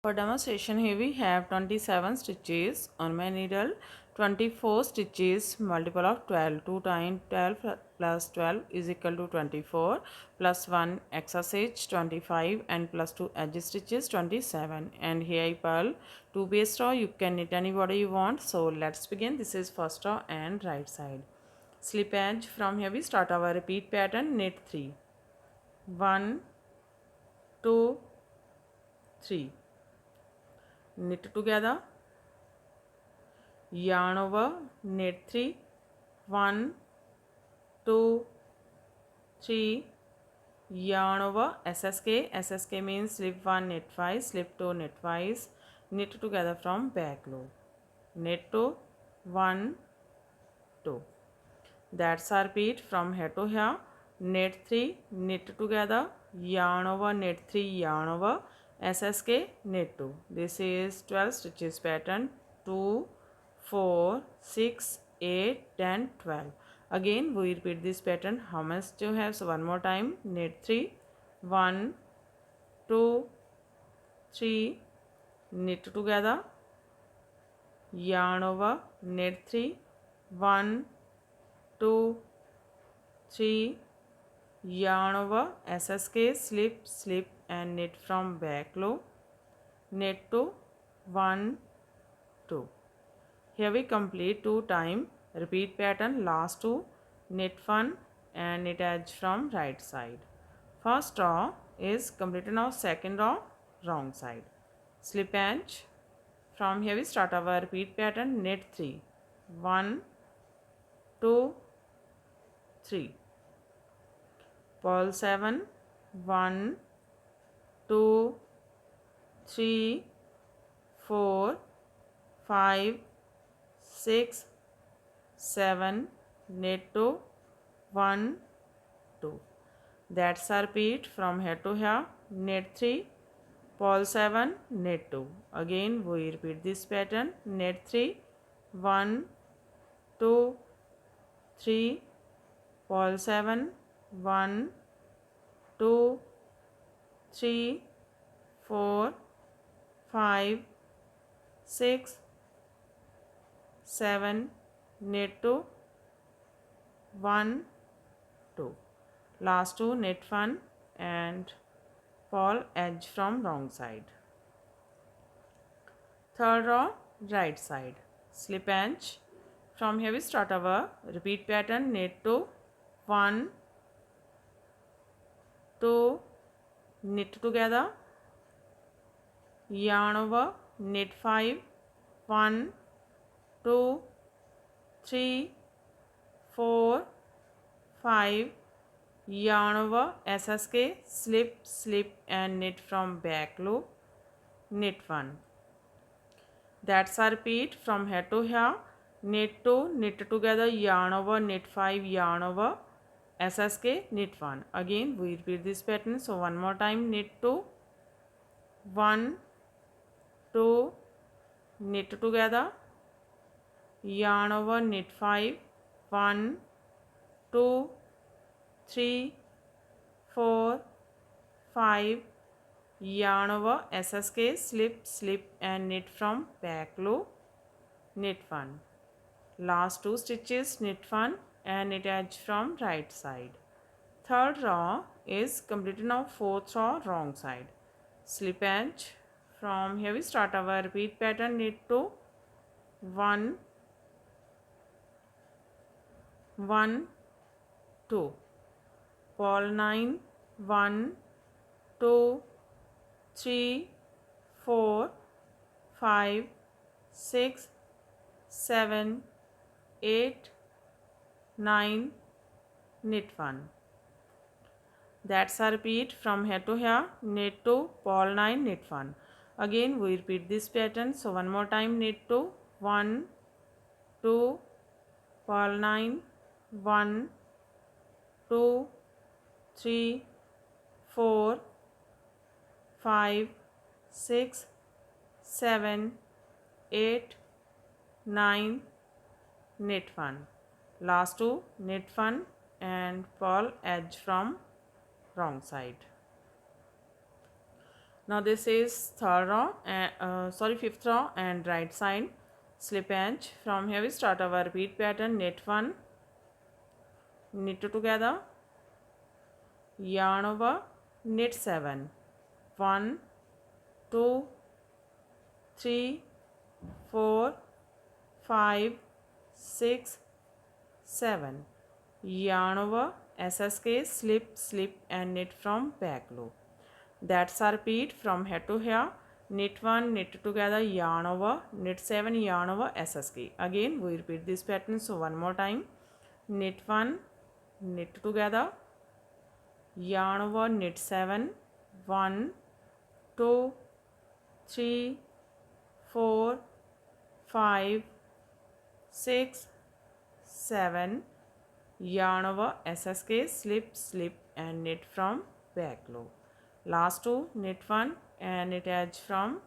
For demonstration, here we have 27 stitches on my needle, 24 stitches multiple of 12. 2 times 12 plus 12 is equal to 24, plus 1 extra stitch 25, and plus 2 edge stitches 27. And here I purl 2 base row. You can knit any border you want. So let's begin. This is first row and right side. Slip edge. From here we start our repeat pattern. Knit 3. 1, 2, 3. Knit together, yarn over, knit 3, 1, 2, 3, yarn over, SSK means slip 1, knit 5, slip 2, knit twice, knit together from back loop, knit 2, 1, 2. That's our repeat from here to here. Knit 3, knit together, yarn over, knit 3, yarn over, SSK, knit 2. This is 12 stitches pattern. 2, 4, 6, 8, 10, 12. Again we repeat this pattern. How much you have? So one more time. Knit 3, 1, 2, 3, knit together, yarn over, knit 3, 1, 2, 3, yarn over, SSK, slip and knit from back loop, knit to 1, 2. Here we complete 2 times repeat pattern. Last 2, knit 1 and knit edge from right side. First row is completed. Now second row wrong side. Slip edge. From here we start our repeat pattern. Knit 3, 1, 2, 3. Purl 7, 1, 2, 3, 4, 5, 6, 7, knit to 1, 2. That's our repeat from here to here. Knit 3, purl 7, knit 2. Again we repeat this pattern. Knit 3, 1, 2, 3, purl 7, 1, 2, 3, 4, 5, 6, 7, knit to 1, 2. Last 2, knit 1 and purl edge from wrong side. Third row right side. Slip edge. From here we start our repeat pattern. Knit 2, 1, 2, knit together, yarn over, knit 5, 1, 2, 3, 4, 5, yarn over, SSK, slip and knit from back loop, knit 1. That's our repeat from here to here. Knit 2, knit together, yarn over, knit 5, yarn over, SSK, knit 1. Again we repeat this pattern. So one more time. Knit 2, 1, 2, knit together, yarn over, knit 5, 1, 2, 3, 4, 5, yarn over, SSK, slip and knit from back loop, knit 1. Last 2 stitches, knit 1 and knit edge from right side. Third row is completed. Now fourth row wrong side. Slip edge. From here we start our repeat pattern. Knit 2, 1, 1, 2. Purl 9, 1, 2, 3, 4, 5, 6, 7, 8, 9, knit 1. That's our repeat from here to here. Knit 2, purl 9, knit 1. Again we repeat this pattern. So one more time. Knit 2, 1, 2, purl 9, 1, 2, 3, 4, 5, 6, 7, 8, 9, knit 1. Last 2, knit 1 and purl edge from wrong side. Now this is third row and fifth row and right side slip edge. From here we start our repeat pattern. Knit 1, knit 2 together, yarn over, knit 7, 1, 2, 3, 4, 5, 6, 7, yarn over, SSK, slip, slip and knit from back loop. That's our repeat from here to here. Knit 1, knit 2 together, yarn over, knit 7, yarn over, SSK. Again we repeat this pattern, so one more time. Knit 1, knit 2 together, yarn over, knit 7, 1, 2, 3, 4, 5, 6, 7, yarn over, SSK, slip, slip and knit from back loop. Last two, knit 1 and knit edge from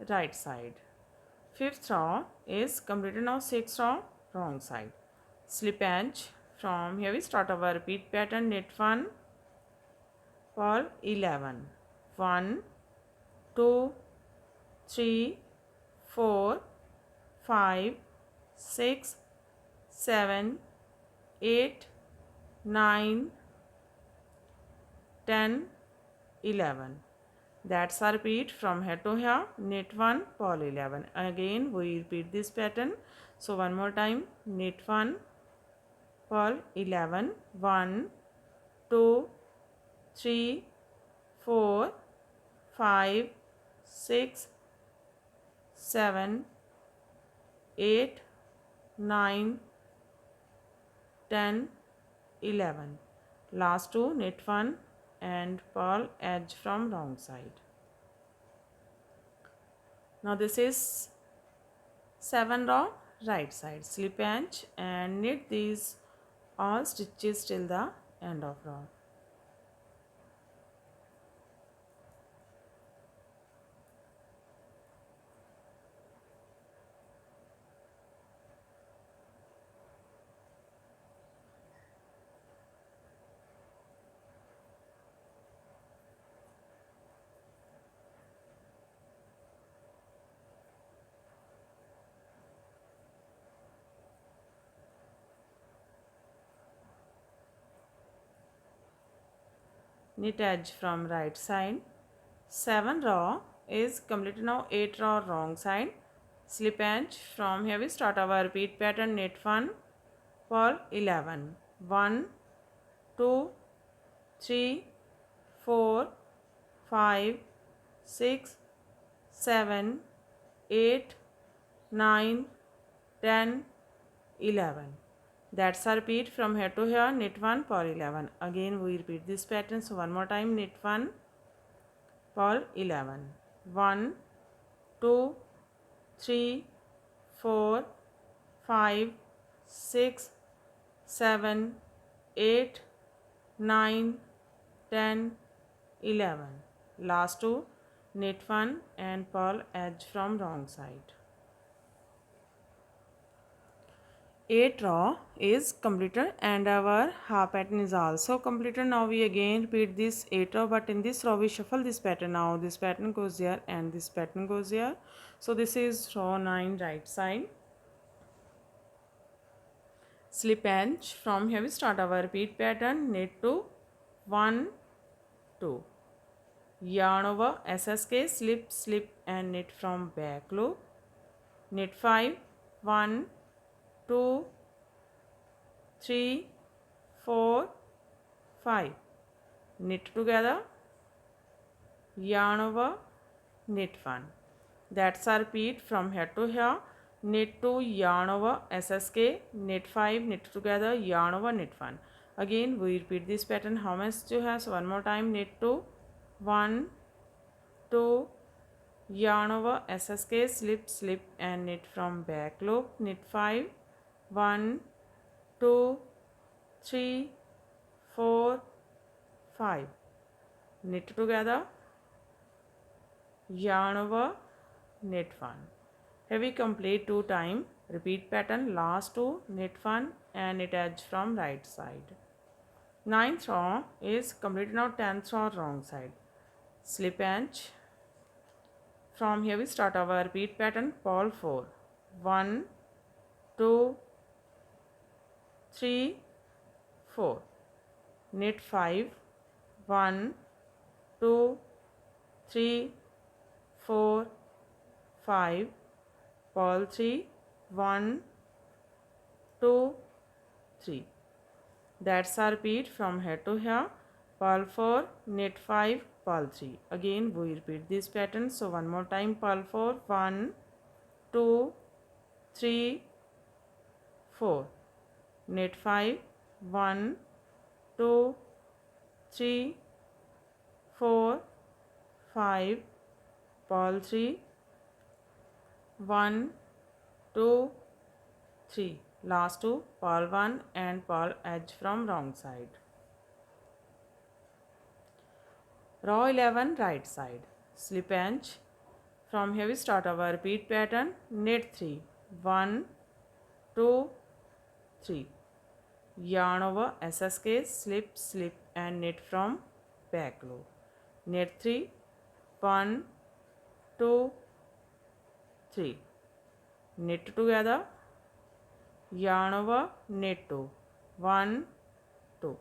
right side. Fifth row is completed. Now sixth row, wrong side. Slip edge. From here we start our repeat pattern. Knit 1, purl 11, 1, 2, 3, 4, 5, 6, 7, 8, 9, 10, 11. That's our repeat from here to here. Knit 1, purl 11. Again we repeat this pattern. So one more time. Knit 1, purl 11, 1, 2, 3, 4, 5, 6, 7, 8, 9, 10, 11. Last two, knit 1 and purl edge from wrong side. Now this is 7 row right side. Slip edge and knit these all stitches till the end of row. Knit edge from right side. 7 row is completed. Now 8 row wrong side. Slip edge. From here we start our repeat pattern. Knit 1, purl 11, 1, 2, 3, 4, 5, 6, 7, 8, 9, 10, 11. That's our repeat from here to here. Knit 1, purl 11. Again we repeat this pattern. So one more time. Knit 1, purl 11, 1, 2, 3, 4, 5, 6, 7, 8, 9, 10, 11. Last two, knit 1 and purl edge from wrong side. 8 row is completed and our half pattern is also completed. Now we again repeat this 8 row, but in this row we shuffle this pattern. Now this pattern goes here and this pattern goes here. So this is row 9 right side. Slip edge. From here we start our repeat pattern. Knit 2, 1, 2, yarn over, SSK, slip, slip and knit from back loop. Knit 5, 1, 2, 3, 4, 5. Knit together, yarn over, knit 1. That's our repeat from here to here. Knit 2, yarn over, SSK, knit 5, knit together, yarn over, knit 1. Again we repeat this pattern. How much you have? So one more time. Knit 2, 1, 2, yarn over, SSK, slip, slip and knit from back loop. Knit 5, 1, 2, 3, 4, 5. Knit together, yarn over, knit 1. Here we complete 2 times. Repeat pattern. Last two, knit 1 and knit edge from right side. 9th row is completed. Now 10th row wrong side. slip and from here we start our repeat pattern. Pole 4, 1 2 3 4, knit 5, 1 2 3 4 5, pole 3, 1 2 3. That's our repeat from here to here. Purl 4, knit 5, purl 3. Again we repeat this pattern. So one more time, purl 4, 1 2 3 4, knit 5, 1 2 3 4 5, purl 3, 1 2 3. Last two, purl 1 and purl edge from wrong side. Row 11, right side, slip edge. From here we start our repeat pattern. Knit 3, 1 2 3, yarn over SSK, slip slip and knit from back loop. Knit 3, 1 2 3, knit together, yarn over, knit 2, 1 2.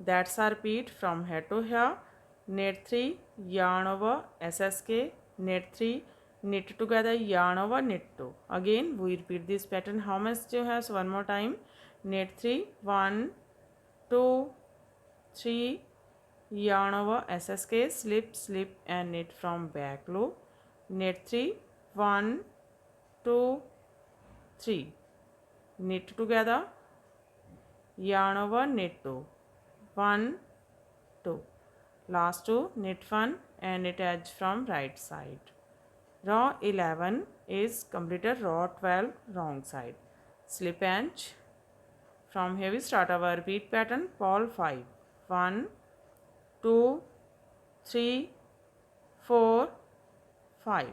That's our repeat from here to here. Knit 3, yarn over SSK, knit 3, knit together, yarn over, knit 2. Again we repeat this pattern. How much you have? So one more time. Knit 3, 1 2 3, yarn over SSK, slip slip and knit from back loop. Knit 3, 1 2 3, knit together, yarn over, knit 2, 1 2. Last two, knit 1 and knit edge from right side. Row 11 is completed. Row 12, wrong side, slip edge. From here we start our repeat pattern. Pole 5, 1 2 3 4 5,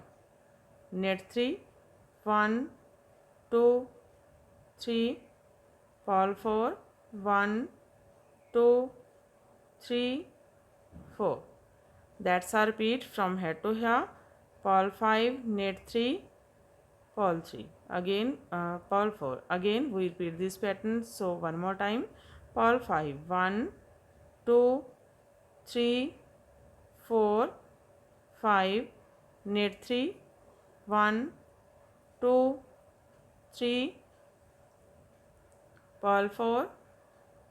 knit 3, 1 2 3, pole 4, 1 2 3 4. That's our repeat from here to here. Pole 5, knit 3, pole 3. Again pole 4. Again we repeat this pattern. So one more time. Pole 5, 1 2 3 4 5, knit 3, 1 2 3, purl 4,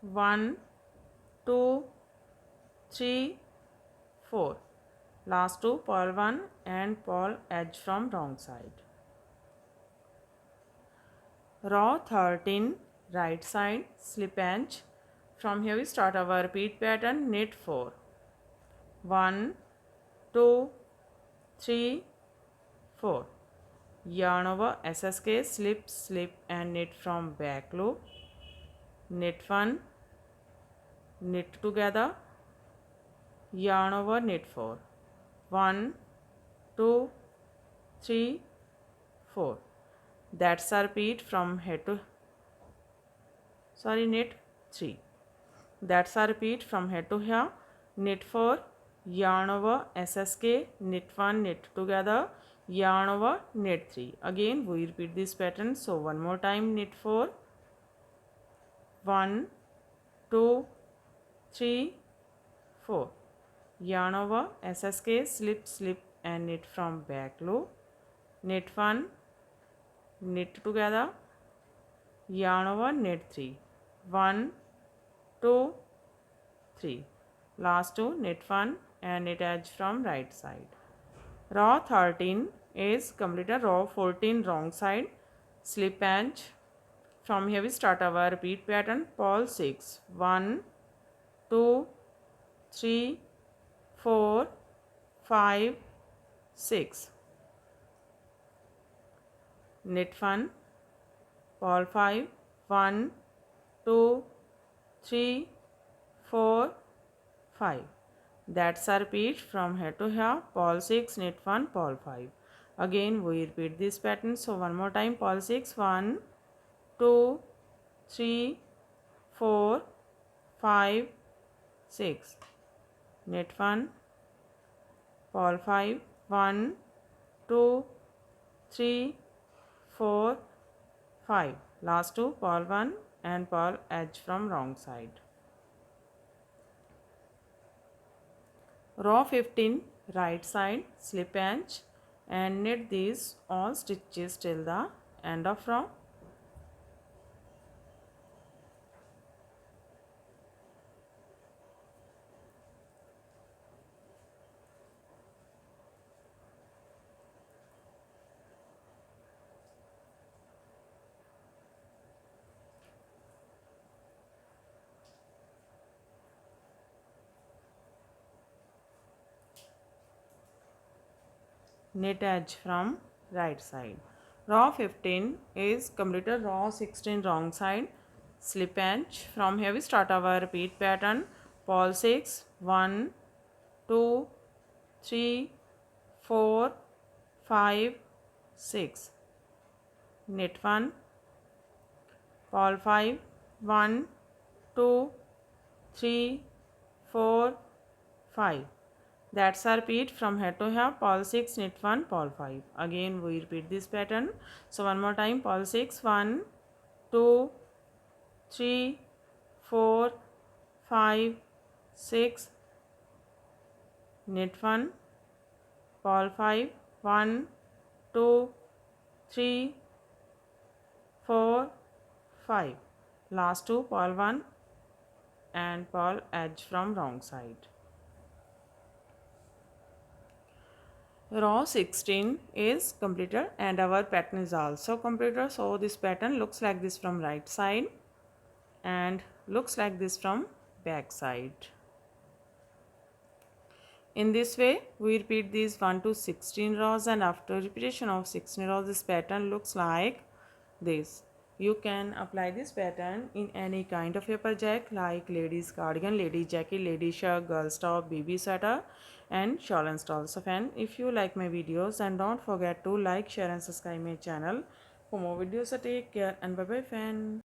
1 2 3 4. Last two, purl 1 and purl edge from wrong side. Row 13, right side, slip edge. From here we start our repeat pattern. Knit 4, 1 2 3 4, yarn over SSK, slip slip and knit from back loop. Knit 1, knit together, yarn over, knit 4, 1 2 3 4. That's our repeat from head to knit 3. That's our repeat from head to here. Knit 4, yarn over SSK, knit 1, knit together, yarn over, knit 3. Again we repeat this pattern. So one more time. Knit 4, 1 2 3 4, yarn over SSK, slip slip and knit from back loop. Knit 1, knit together, yarn over, knit 3, 1 2 3. Last two, knit 1 and knit edge from right side. Row 13 is completed. Row 14, wrong side, slip edge. From here we start our repeat pattern. Purl 6, 1 2 3 4 5 6, knit 1, purl 5, 1 2 3 4 5. That's our repeat from here to here. Purl 6, knit 1, purl 5. Again we repeat this pattern. So one more time. Purl 6, 1 2 3 4 5 6, knit 1, pole 5, 1, 2, 3, 4, 5. Last two, pole 1 and pole edge from wrong side. Row 15, right side, slip edge and knit these all stitches till the end of row. Knit edge from right side. Row 15 is completed. Row 16 wrong side, slip edge. From here we start our repeat pattern. Pole 6, 1, 2, 3, 4, 5, 6. Knit 1, pole 5, 1, 2, 3, 4, 5. That's our repeat from here to here. Pole 6, knit 1, pole 5. Again we repeat this pattern. So one more time, pole 6, 1, 2, 3, 4, 5, 6. Knit 1, pole 5, 1, 2, 3, 4, 5. Last two, pole 1 and pole edge from wrong side. Row 16 is completed and our pattern is also completed. So this pattern looks like this from right side and looks like this from back side. In this way we repeat these 1 to 16 rows, and after repetition of 16 rows this pattern looks like this. You can apply this pattern in any kind of a project like ladies cardigan, lady jacket, lady shirt, girls top, baby sweater and shawl and stall. So fan, if you like my videos, and don't forget to like, share and subscribe my channel for more videos. So take care and bye bye fan.